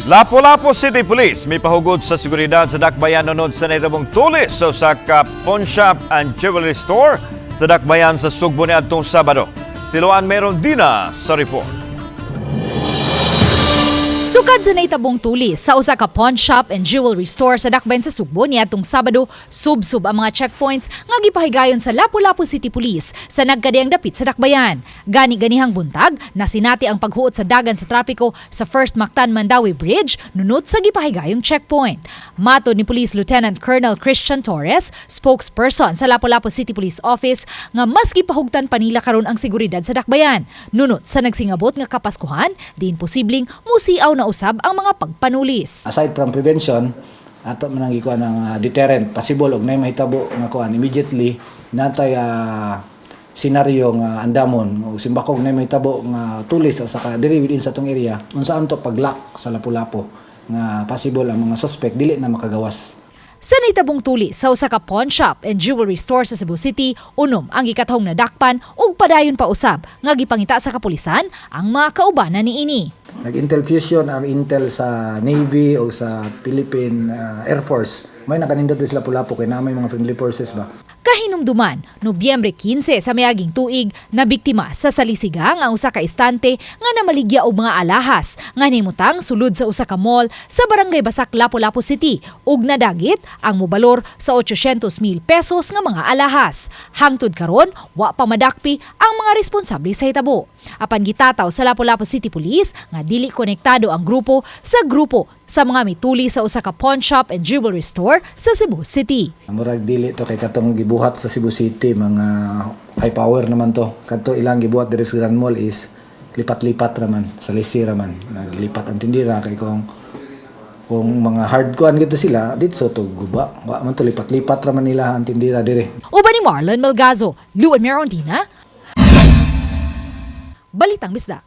Lapu-Lapu City Police may pahugod sa seguridad sa Dakbayan nunod sa nahitabong tulis sa usa ka pawn shop and jewelry store sa Dakbayan sa Sugbo niadtong Sabado. Si Luan Merondina sa report. Sukad sa nahitabong tulis sa usa ka pawn shop and jewelry store sa Dakbayan sa Sugbo niadtong Sabado, sub-sub ang mga checkpoints nga gipahigayon sa Lapu-Lapu City Police sa nagkadiyang dapit sa Dakbayan. Gani-ganihang buntag na sinati ang paghuot sa dagan sa trapiko sa First Mactan-Mandawi Bridge nunot sa gipahigayong checkpoint. Matod ni Police Lieutenant Colonel Christian Torres, spokesperson sa Lapu-Lapu City Police Office, nga mas gipahugtan pa nila karon ang seguridad sa Dakbayan. Nunot sa nagsingabot nga kapaskuhan, diin posibleng musiaw na usab ang mga pagpanulis. Aside from prevention, ato man ang ikuan ng deterrent, possible og nay mahitabo nga kuan immediately natay senaryo nga andamon o simbakog nay mahitabo nga tulis sa ka diri within sa tong area unsaan to paglock sa Lapu-Lapu nga possible ang mga suspect dili na makagawas. Sa nahitabong tuli sa usa ka pawn shop and jewelry store sa Cebu City, unom ang gikatahong nadakpan ug padayon pa usab nga gipangita sa kapulisan ang mga kaubanan niini. Nag-intel fusion ang intel sa Navy o sa Philippine Air Force. May nakanindot sa Lapu-Lapu kay na may mga friendly forces ba. Kahinumduman, Nobyembre 15 sa miaging tuig, na biktima sa salisigang ang usa ka estante nga namaligya og mga alahas nga nimutang sulod sa usa ka mall sa Barangay Basak, Lapu-Lapu City ug nadagit ang mobalor sa 800,000 pesos nga mga alahas. Hangtod karon, wa pa madakpi ang mga responsable sa hitabo. Apan gitataw sa Lapu-Lapu City Police nga dili konektado ang grupo sa mga mituli sa usa ka pawn shop and jewelry store sa Cebu City. Murag dili to kay katong gibuhat sa Cebu City mga high power naman to. Kadto ilang gibuhat diri sa Grand Mall is lipat-lipat raman sa lisi raman. Naglipat ang tindira kay kung mga hardcore gito sila dito to guba. Wa man to lipat-lipat raman nila ang tindira diri. Uban ni Marlon Melgazo, Luan Merondina, Balitang Bisdak.